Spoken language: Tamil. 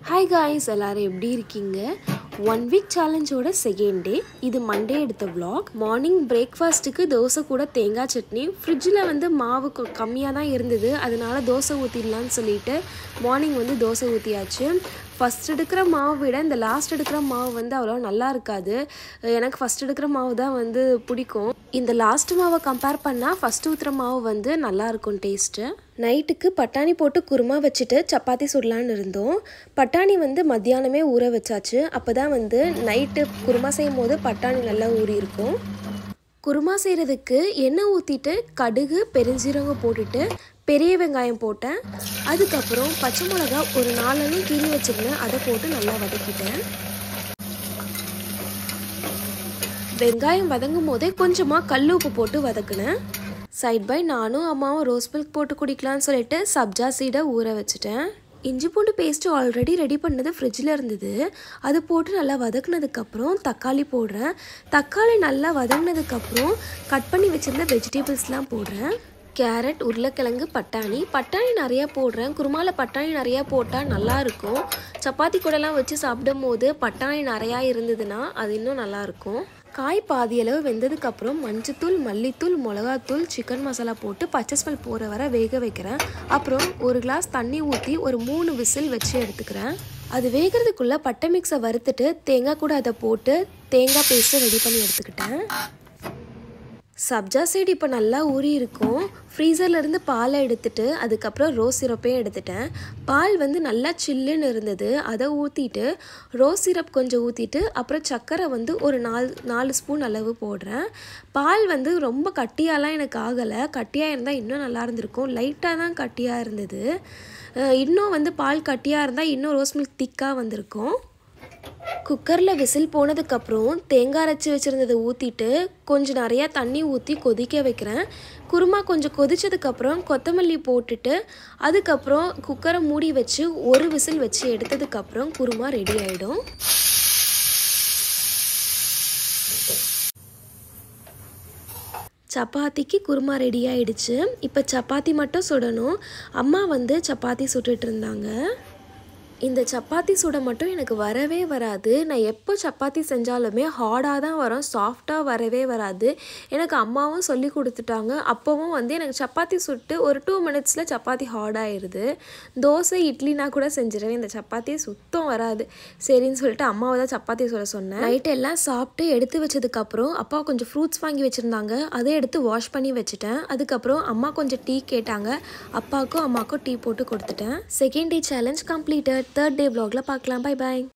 ஹாய் காய்ஸ், எல்லாரும் எப்படி இருக்கீங்க? 1 வீக் சேலஞ்சோட செகண்ட் டே. இது மண்டே எடுத்த vlog. மார்னிங் பிரேக்ஃபாஸ்ட்டுக்கு தோசை கூட தேங்காய் சட்னி. ஃப்ரிட்ஜில் வந்து மாவு கம்மியாக தான் இருந்தது, அதனால தோசை ஊற்றிடலான்னு சொல்லிட்டு மார்னிங் வந்து தோசை ஊற்றியாச்சு. ஃபஸ்ட் எடுக்கிற மாவு விட இந்த லாஸ்ட் எடுக்கிற மாவு வந்து அவ்வளோ நல்லா இருக்காது. எனக்கு ஃபஸ்ட் எடுக்கிற மாவு தான் வந்து பிடிக்கும். இந்த லாஸ்ட் மாவை கம்பேர் பண்ணால் ஃபஸ்ட்டு ஊற்றுற மாவு வந்து நல்லாயிருக்கும் டேஸ்ட்டு. நைட்டுக்கு பட்டாணி போட்டு குருமா வச்சுட்டு சப்பாத்தி சுடலான்னு இருந்தோம். பட்டாணி வந்து மத்தியானமே ஊற வச்சாச்சு. அப்போ தான் வந்து நைட்டு குருமா செய்யும் போது பட்டாணி நல்லா ஊறி இருக்கும். குருமா செய்கிறதுக்கு எண்ணெய் ஊற்றிட்டு கடுகு பெருஞ்சீரகம் போட்டுட்டு பெரிய வெங்காயம் போட்டேன். அதுக்கப்புறம் பச்சை மிளகா ஒரு 4 கீறி வச்சுருந்தேன், அதை போட்டு நல்லா வதக்கிட்டேன். வெங்காயம் வதங்கும் போதே கொஞ்சமாக கல் உப்பு போட்டு வதக்கினேன். சைட் பை நானும் அம்மாவும் ரோஸ் மில்க் போட்டு குடிக்கலான்னு சொல்லிட்டு சப்ஜா சீடை ஊற வச்சுட்டேன். இஞ்சி பூண்டு பேஸ்ட்டு ஆல்ரெடி ரெடி பண்ணது ஃப்ரிட்ஜில் இருந்தது, அது போட்டு நல்லா வதக்குனதுக்கப்புறம் தக்காளி போடுறேன். தக்காளி நல்லா வதங்கினதுக்கப்புறம் கட் பண்ணி வச்சுருந்த வெஜிடபிள்ஸ்லாம் போடுறேன். கேரட், உருளைக்கிழங்கு, பட்டாணி நிறையா போடுறேன். குருமாவில் பட்டாணி நிறையா போட்டால் நல்லாயிருக்கும். சப்பாத்தி கூடலாம் வச்சு சாப்பிடும் போது பட்டாணி நிறையா இருந்ததுன்னா அது இன்னும் நல்லாயிருக்கும். காய் பாதியளவு வெந்ததுக்கப்புறம் மஞ்சத்தூள், மல்லித்தூள், மிளகாத்தூள், சிக்கன் மசாலா போட்டு பச்சை ஸ்மெல் போகிற வரை வேக வைக்கிறேன். அப்புறம் ஒரு கிளாஸ் தண்ணி ஊற்றி ஒரு 3 விசில் வச்சு எடுத்துக்கிறேன். அது வேகிறதுக்குள்ளே பட்டை மிக்ஸை வறுத்துட்டு தேங்காய் கூட அதை போட்டு தேங்காய் பேஸ்ட்டை ரெடி பண்ணி எடுத்துக்கிட்டேன். சப்ஜா சீடு இப்போ நல்லா ஊறி இருக்கும். ஃப்ரீசர்லேருந்து பாலை எடுத்துட்டு அதுக்கப்புறம் ரோஸ் சிரப்பையும் எடுத்துட்டேன். பால் வந்து நல்லா சில்லுன்னு இருந்தது, அதை ஊற்றிட்டு ரோஸ் சிரப் கொஞ்சம் ஊற்றிட்டு அப்புறம் சர்க்கரை வந்து ஒரு 4 ஸ்பூன் அளவு போடுறேன். பால் வந்து ரொம்ப கட்டியாலாம் எனக்கு ஆகலை. கட்டியாக இருந்தால் இன்னும் நல்லா இருந்திருக்கும். லைட்டாக தான் கட்டியாக இருந்தது. இன்னும் வந்து பால் கட்டியாக இருந்தால் இன்னும் ரோஸ் மில்க் திக்காக வந்திருக்கும். குக்கரில் விசில் போனதுக்கப்புறம் தேங்காய் அரைச்சி வச்சுருந்ததை ஊற்றிட்டு கொஞ்சம் நிறையா தண்ணி ஊற்றி கொதிக்க வைக்கிறேன். குருமா கொஞ்சம் கொதித்ததுக்கப்புறம் கொத்தமல்லி போட்டுட்டு அதுக்கப்புறம் குக்கரை மூடி வச்சு ஒரு விசில் வச்சு எடுத்ததுக்கப்புறம் குருமா ரெடி ஆகிடும். சப்பாத்திக்கு குருமா ரெடி ஆகிடுச்சு. இப்போ சப்பாத்தி மட்டும் சுடணும். அம்மா வந்து சப்பாத்தி சுட்டுட்டு இருந்தாங்க. இந்த சப்பாத்தி சுட மட்டும் எனக்கு வரவே வராது. நான் எப்போ சப்பாத்தி செஞ்சாலுமே ஹார்டாக தான் வரும், சாஃப்டாக வரவே வராது. எனக்கு அம்மாவும் சொல்லி கொடுத்துட்டாங்க. அப்போவும் வந்து எனக்கு சப்பாத்தி சுட்டு ஒரு 2 மினிட்ஸில் சப்பாத்தி ஹார்டாகிடுது. தோசை இட்லினா கூட செஞ்சிடுவேன், இந்த சப்பாத்தி சுத்தம் வராது. சரின்னு சொல்லிட்டு அம்மாவை தான் சப்பாத்தி சுட சொன்னேன். நைட்டு எல்லாம் சாப்பிட்டு எடுத்து வச்சதுக்கப்புறம் அப்பா கொஞ்சம் ஃப்ரூட்ஸ் வாங்கி வச்சுருந்தாங்க, அதை எடுத்து வாஷ் பண்ணி வச்சுட்டேன். அதுக்கப்புறம் அம்மா கொஞ்சம் டீ கேட்டாங்க, அப்பாவுக்கும் அம்மாவுக்கும் டீ போட்டு கொடுத்துட்டேன். Second day challenge completed. 3rd டே vlogல பார்க்கலாம். Bye bye.